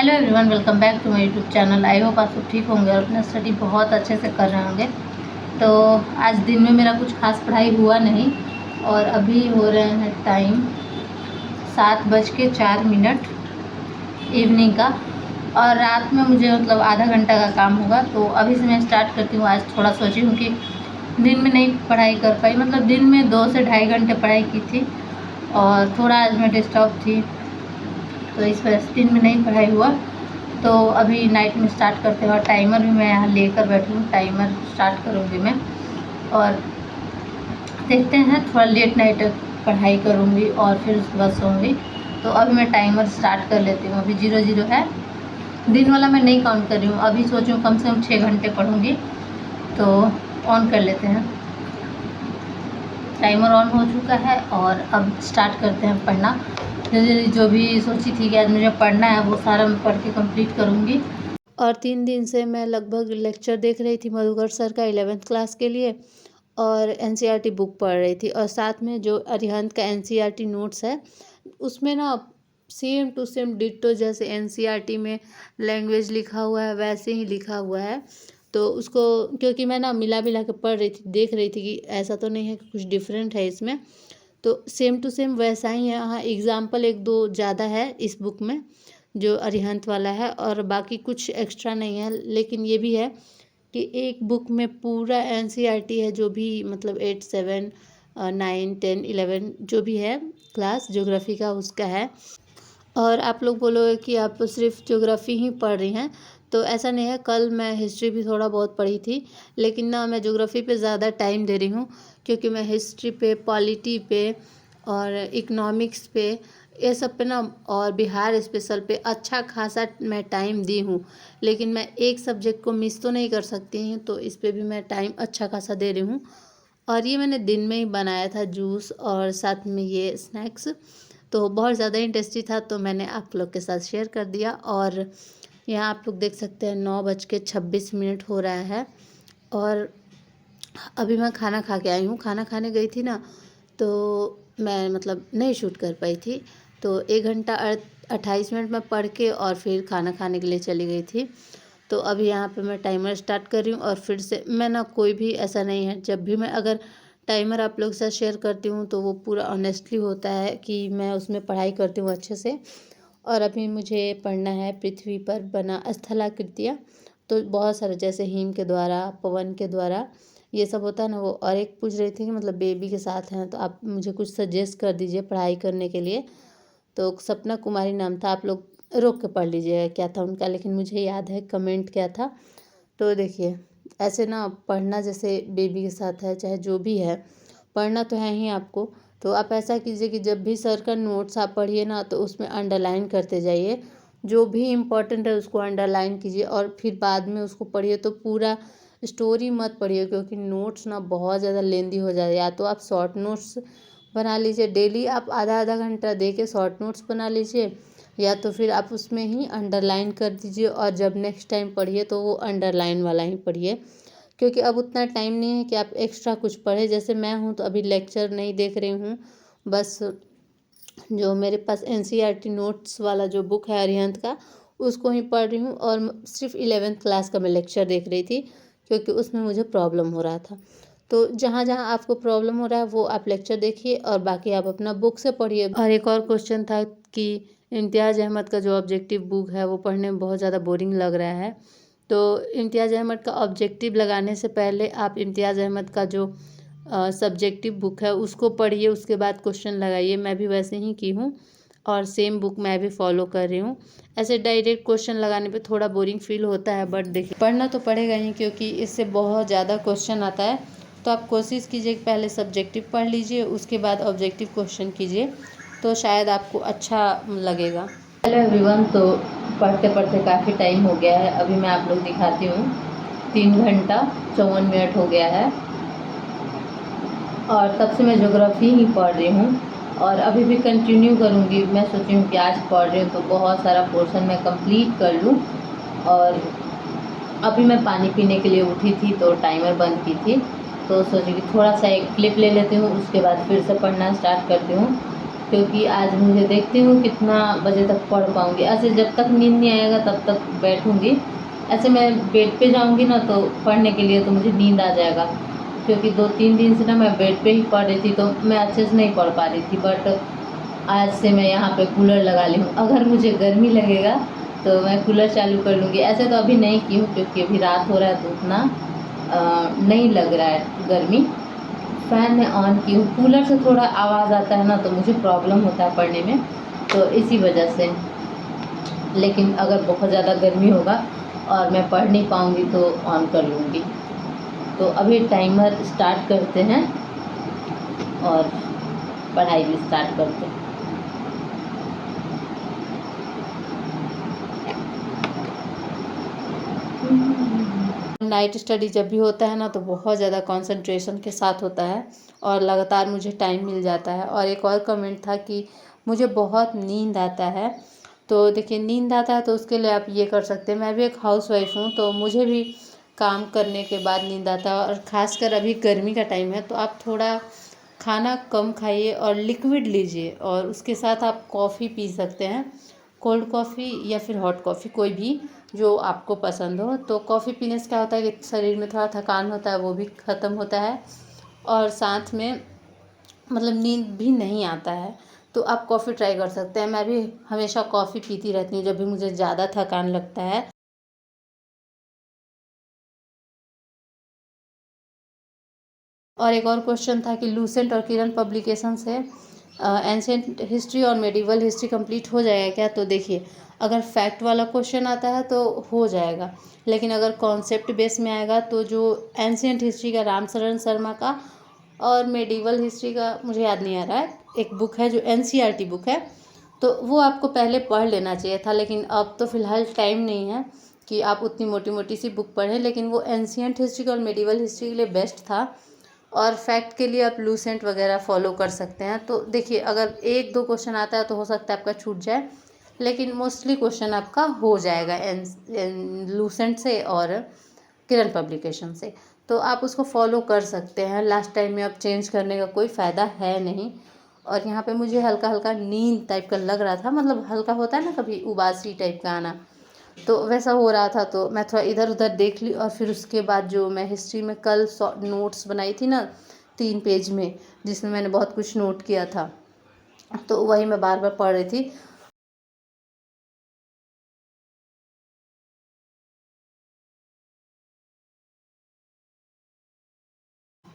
Hello everyone, welcome back to my YouTube channel. I hope आप सब ठीक होंगे और अपना स्टडी बहुत अच्छे से कर रहे होंगे। तो आज दिन में मेरा कुछ खास पढ़ाई हुआ नहीं और अभी हो रहे हैं टाइम 7:04 इवनिंग का, और रात में मुझे मतलब आधा घंटा का काम होगा। तो अभी से मैं स्टार्ट करती हूँ। आज थोड़ा सोची हूँ कि दिन में नहीं पढ़ाई कर पाई, मतलब दिन में 2 से ढाई घंटे पढ़ाई की थी और थोड़ा आज मैं डिस्टर्ब थी, तो इस वजह से दिन में नहीं पढ़ाई हुआ। तो अभी नाइट में स्टार्ट करते हैं और टाइमर भी मैं यहाँ लेकर बैठी हूँ। टाइमर स्टार्ट करूँगी मैं और देखते हैं, थोड़ा लेट नाइट तक पढ़ाई करूँगी और फिर उसके बाद सोऊंगी। तो अभी मैं टाइमर स्टार्ट कर लेती हूँ। अभी 00 है, दिन वाला मैं नहीं काउंट कर रही हूँ। अभी सोचूँ कम से कम 6 घंटे पढ़ूँगी, तो ऑन कर लेते हैं। टाइमर ऑन हो चुका है और अब स्टार्ट करते हैं पढ़ना। जो भी सोची थी कि आज मुझे पढ़ना है वो सारा मैं पढ़ के कंप्लीट करूँगी। और 3 दिन से मैं लगभग लेक्चर देख रही थी मधुकर सर का 11th क्लास के लिए, और एनसीईआरटी बुक पढ़ रही थी, और साथ में जो अरिहंत का एनसीईआरटी नोट्स है उसमें ना सेम टू सेम डिट्टो जैसे एनसीईआरटी में लैंग्वेज लिखा हुआ है वैसे ही लिखा हुआ है। तो उसको क्योंकि मैं ना मिला के पढ़ रही थी, देख रही थी कि ऐसा तो नहीं है कि कुछ डिफरेंट है इसमें, तो सेम टू सेम वैसा ही है। हाँ, एग्जाम्पल 1-2 ज़्यादा है इस बुक में जो अरिहंत वाला है, और बाकी कुछ एक्स्ट्रा नहीं है। लेकिन ये भी है कि एक बुक में पूरा एनसीईआरटी है, जो भी मतलब 8, 7, 9, 10, 11 जो भी है क्लास ज्योग्राफी का उसका है। और आप लोग बोलोगे कि आप सिर्फ ज्योग्राफी ही पढ़ रही हैं, तो ऐसा नहीं है। कल मैं हिस्ट्री भी थोड़ा बहुत पढ़ी थी, लेकिन ना मैं ज्योग्राफी पे ज़्यादा टाइम दे रही हूँ, क्योंकि मैं हिस्ट्री पे, पॉलिटी पे और इकोनॉमिक्स पे, ये सब पे ना, और बिहार स्पेशल पे अच्छा खासा मैं टाइम दी हूँ। लेकिन मैं एक सब्जेक्ट को मिस तो नहीं कर सकती हूँ, तो इस पे भी मैं टाइम अच्छा खासा दे रही हूँ। और ये मैंने दिन में ही बनाया था जूस और साथ में ये स्नैक्स, तो बहुत ज़्यादा ही टेस्टी था, तो मैंने आप लोग के साथ शेयर कर दिया। और यहाँ आप लोग देख सकते हैं 9:26 हो रहा है, और अभी मैं खाना खा के आई हूँ। खाना खाने गई थी ना, तो मैं मतलब नहीं शूट कर पाई थी, तो 1 घंटा 28 मिनट में पढ़ के और फिर खाना खाने के लिए चली गई थी। तो अभी यहाँ पे मैं टाइमर स्टार्ट कर रही हूँ, और फिर से मैं ना, कोई भी ऐसा नहीं है, जब भी मैं अगर टाइमर आप लोग के साथ शेयर करती हूँ तो वो पूरा ऑनेस्टली होता है कि मैं उसमें पढ़ाई करती हूँ अच्छे से। और अभी मुझे पढ़ना है पृथ्वी पर बना स्थलाकृतियाँ, तो बहुत सारे जैसे हिम के द्वारा, पवन के द्वारा, ये सब होता है ना वो। और एक पूछ रही थी कि मतलब बेबी के साथ हैं, तो आप मुझे कुछ सजेस्ट कर दीजिए पढ़ाई करने के लिए। तो सपना कुमारी नाम था, आप लोग रोक के पढ़ लीजिएगा क्या था उनका, लेकिन मुझे याद है कमेंट क्या था। तो देखिए, ऐसे ना पढ़ना जैसे बेबी के साथ है, चाहे जो भी है, पढ़ना तो है ही आपको। तो आप ऐसा कीजिए कि जब भी सर का नोट्स आप पढ़िए ना, तो उसमें अंडरलाइन करते जाइए, जो भी इम्पोर्टेंट है उसको अंडरलाइन कीजिए, और फिर बाद में उसको पढ़िए। तो पूरा स्टोरी मत पढ़िए, क्योंकि नोट्स ना बहुत ज़्यादा लेंदी हो जाए। या तो आप शॉर्ट नोट्स बना लीजिए, डेली आप आधा आधा घंटा दे के शॉर्ट नोट्स बना लीजिए, या तो फिर आप उसमें ही अंडरलाइन कर दीजिए, और जब नेक्स्ट टाइम पढ़िए तो वो अंडरलाइन वाला ही पढ़िए। क्योंकि अब उतना टाइम नहीं है कि आप एक्स्ट्रा कुछ पढ़ें। जैसे मैं हूँ तो अभी लेक्चर नहीं देख रही हूँ, बस जो मेरे पास एनसीईआरटी नोट्स वाला जो बुक है अरिहंत का, उसको ही पढ़ रही हूँ। और सिर्फ 11th क्लास का मैं लेक्चर देख रही थी, क्योंकि उसमें मुझे प्रॉब्लम हो रहा था। तो जहाँ जहाँ आपको प्रॉब्लम हो रहा है वो आप लेक्चर देखिए, और बाकी आप अपना बुक से पढ़िए। और एक और क्वेश्चन था कि इम्तियाज़ अहमद का जो ऑब्जेक्टिव बुक है वो पढ़ने में बहुत ज़्यादा बोरिंग लग रहा है। तो इम्तियाज़ अहमद का ऑब्जेक्टिव लगाने से पहले आप इम्तियाज़ अहमद का जो सब्जेक्टिव बुक है उसको पढ़िए, उसके बाद क्वेश्चन लगाइए। मैं भी वैसे ही की हूँ, और सेम बुक मैं भी फॉलो कर रही हूँ। ऐसे डायरेक्ट क्वेश्चन लगाने पे थोड़ा बोरिंग फील होता है, बट देखिए पढ़ना तो पड़ेगा ही, क्योंकि इससे बहुत ज़्यादा क्वेश्चन आता है। तो आप कोशिश कीजिए कि पहले सब्जेक्टिव पढ़ लीजिए, उसके बाद ऑब्जेक्टिव क्वेश्चन कीजिए, तो शायद आपको अच्छा लगेगा। हेलो एवरीवन, तो पढ़ते पढ़ते काफ़ी टाइम हो गया है। अभी मैं आप लोग दिखाती हूँ, 3 घंटा 54 मिनट हो गया है, और तब से मैं ज्योग्राफी ही पढ़ रही हूँ, और अभी भी कंटिन्यू करूँगी। मैं सोची हूँ कि आज पढ़ रही हूँ तो बहुत सारा पोर्शन मैं कंप्लीट कर लूँ। और अभी मैं पानी पीने के लिए उठी थी तो टाइमर बंद की थी, तो सोची कि थोड़ा सा एक क्लिप ले लेती हूँ, उसके बाद फिर से पढ़ना स्टार्ट करती हूँ। क्योंकि आज मुझे देखती हूँ कितना बजे तक पढ़ पाऊँगी। ऐसे जब तक नींद नहीं आएगा तब तक बैठूँगी। ऐसे मैं बेड पे जाऊँगी ना तो पढ़ने के लिए तो मुझे नींद आ जाएगा, क्योंकि 2-3 दिन से ना मैं बेड पे ही पढ़ रही थी तो मैं अच्छे से नहीं पढ़ पा रही थी। बट आज से मैं यहाँ पे कूलर लगा ली हूँ। अगर मुझे गर्मी लगेगा तो मैं कूलर चालू कर लूँगी। ऐसे तो अभी नहीं की हूँ क्योंकि अभी रात हो रहा है तो उतना नहीं लग रहा है गर्मी। फ़ैन में ऑन की हूँ। कूलर से थोड़ा आवाज़ आता है ना तो मुझे प्रॉब्लम होता है पढ़ने में, तो इसी वजह से। लेकिन अगर बहुत ज़्यादा गर्मी होगा और मैं पढ़ नहीं पाऊँगी तो ऑन कर लूँगी। तो अभी टाइमर स्टार्ट करते हैं और पढ़ाई भी स्टार्ट करते हैं। नाइट स्टडी जब भी होता है ना तो बहुत ज़्यादा कंसंट्रेशन के साथ होता है और लगातार मुझे टाइम मिल जाता है। और एक और कमेंट था कि मुझे बहुत नींद आता है। तो देखिए, नींद आता है तो उसके लिए आप ये कर सकते हैं। मैं भी एक हाउसवाइफ हूँ तो मुझे भी काम करने के बाद नींद आता है, और ख़ासकर अभी गर्मी का टाइम है तो आप थोड़ा खाना कम खाइए और लिक्विड लीजिए, और उसके साथ आप कॉफ़ी पी सकते हैं, कोल्ड कॉफ़ी या फिर हॉट कॉफ़ी, कोई भी जो आपको पसंद हो। तो कॉफ़ी पीने से क्या होता है कि शरीर में थोड़ा थकान होता है वो भी ख़त्म होता है, और साथ में मतलब नींद भी नहीं आता है। तो आप कॉफ़ी ट्राई कर सकते हैं। मैं भी हमेशा कॉफ़ी पीती रहती हूँ जब भी मुझे ज़्यादा थकान लगता है। और एक और क्वेश्चन था कि लूसेंट और किरण पब्लिकेशन से एंशिएंट हिस्ट्री और मेडिवल हिस्ट्री कंप्लीट हो जाएगा क्या? तो देखिए, अगर फैक्ट वाला क्वेश्चन आता है तो हो जाएगा, लेकिन अगर कॉन्सेप्ट बेस में आएगा तो जो एंशिएंट हिस्ट्री का रामशरण शर्मा का और मेडिवल हिस्ट्री का मुझे याद नहीं आ रहा है, एक बुक है जो एनसीईआरटी बुक है, तो वो आपको पहले पढ़ लेना चाहिए था। लेकिन अब तो फ़िलहाल टाइम नहीं है कि आप उतनी मोटी मोटी सी बुक पढ़ें, लेकिन वो एंशिएंट हिस्ट्री और मेडिवल हिस्ट्री के लिए बेस्ट था। और फैक्ट के लिए आप लूसेंट वगैरह फॉलो कर सकते हैं। तो देखिए, अगर 1-2 क्वेश्चन आता है तो हो सकता है आपका छूट जाए, लेकिन मोस्टली क्वेश्चन आपका हो जाएगा लूसेंट से और किरण पब्लिकेशन से। तो आप उसको फॉलो कर सकते हैं। लास्ट टाइम में अब चेंज करने का कोई फ़ायदा है नहीं। और यहाँ पे मुझे हल्का हल्का नींद टाइप का लग रहा था, मतलब हल्का होता है ना कभी उबासी टाइप का आना, तो वैसा हो रहा था। तो मैं थोड़ा इधर उधर देख ली, और फिर उसके बाद जो मैं हिस्ट्री में कल नोट्स बनाई थी ना 3 पेज में, जिसमें मैंने बहुत कुछ नोट किया था, तो वही मैं बार बार पढ़ रही थी।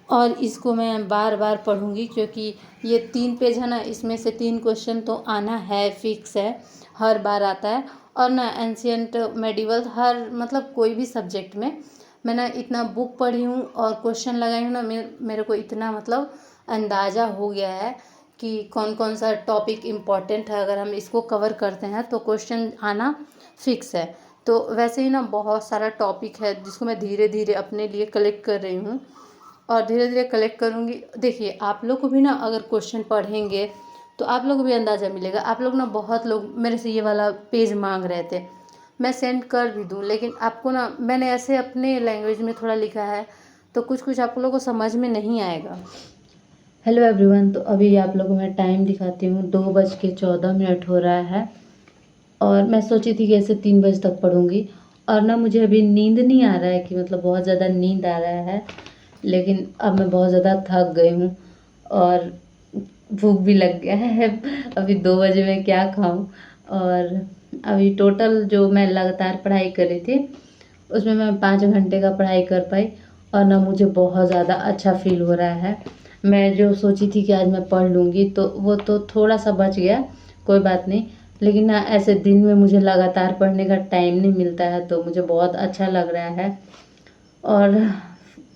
और इसको मैं बार बार पढ़ूंगी, क्योंकि ये 3 पेज है ना, इसमें से 3 क्वेश्चन तो आना है, फिक्स है, हर बार आता है। और ना एंशियंट मेडिवल हर मतलब कोई भी सब्जेक्ट में मैं ना इतना बुक पढ़ी हूँ और क्वेश्चन लगाई हूँ ना, मेरे को इतना मतलब अंदाज़ा हो गया है कि कौन कौन सा टॉपिक इम्पॉर्टेंट है। अगर हम इसको कवर करते हैं तो क्वेश्चन आना फिक्स है। तो वैसे ही ना बहुत सारा टॉपिक है जिसको मैं धीरे धीरे अपने लिए कलेक्ट कर रही हूँ, और धीरे धीरे कलेक्ट करूँगी। देखिए, आप लोग को भी ना अगर क्वेश्चन पढ़ेंगे तो आप लोग को भी अंदाज़ा मिलेगा। आप लोग ना, बहुत लोग मेरे से ये वाला पेज मांग रहे थे, मैं सेंड कर भी दूँ, लेकिन आपको ना मैंने ऐसे अपने लैंग्वेज में थोड़ा लिखा है तो कुछ कुछ आप लोगों को समझ में नहीं आएगा। हेलो एवरीवन, तो अभी आप लोगों को मैं टाइम दिखाती हूँ, 2:14 हो रहा है, और मैं सोची थी कि ऐसे 3 बजे तक पढ़ूँगी। और ना मुझे अभी नींद नहीं आ रहा है कि मतलब बहुत ज़्यादा नींद आ रहा है, लेकिन अब मैं बहुत ज़्यादा थक गई हूँ और भूख भी लग गया है। अभी 2 बजे मैं क्या खाऊँ? और अभी टोटल जो मैं लगातार पढ़ाई कर रही थी उसमें मैं 5 घंटे का पढ़ाई कर पाई, और ना मुझे बहुत ज़्यादा अच्छा फील हो रहा है। मैं जो सोची थी कि आज मैं पढ़ लूँगी तो वो तो थोड़ा सा बच गया, कोई बात नहीं। लेकिन ना ऐसे दिन में मुझे लगातार पढ़ने का टाइम नहीं मिलता है तो मुझे बहुत अच्छा लग रहा है। और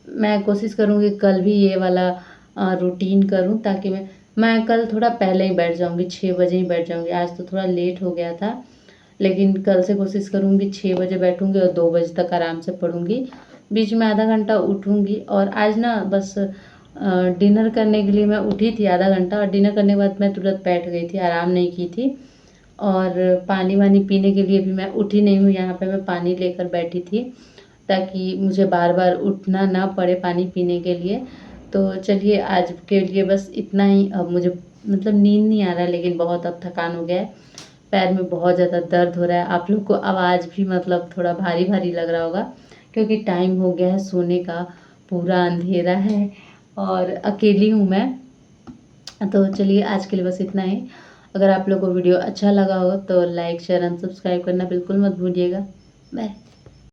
मैं कोशिश करूँगी कल भी ये वाला रूटीन करूँ, ताकि मैं कल थोड़ा पहले ही बैठ जाऊँगी, 6 बजे ही बैठ जाऊँगी। आज तो थोड़ा लेट हो गया था, लेकिन कल से कोशिश करूँगी 6 बजे बैठूँगी और 2 बजे तक आराम से पढ़ूँगी। बीच में आधा घंटा उठूँगी, और आज ना बस डिनर करने के लिए मैं उठी थी आधा घंटा, और डिनर करने के बाद मैं तुरंत बैठ गई थी, आराम नहीं की थी। और पानी वानी पीने के लिए भी मैं उठी नहीं हूँ, यहाँ पे मैं पानी लेकर बैठी थी ताकि मुझे बार बार उठना ना पड़े पानी पीने के लिए। तो चलिए, आज के लिए बस इतना ही। अब मुझे मतलब नींद नहीं आ रहा है, लेकिन बहुत अब थकान हो गया है, पैर में बहुत ज़्यादा दर्द हो रहा है। आप लोग को आवाज़ भी मतलब थोड़ा भारी भारी लग रहा होगा, क्योंकि टाइम हो गया है सोने का, पूरा अंधेरा है और अकेली हूँ मैं। तो चलिए आज के लिए बस इतना ही। अगर आप लोग को वीडियो अच्छा लगा हो तो लाइक शेयर एंड सब्सक्राइब करना बिल्कुल मत भूलिएगा। बाय।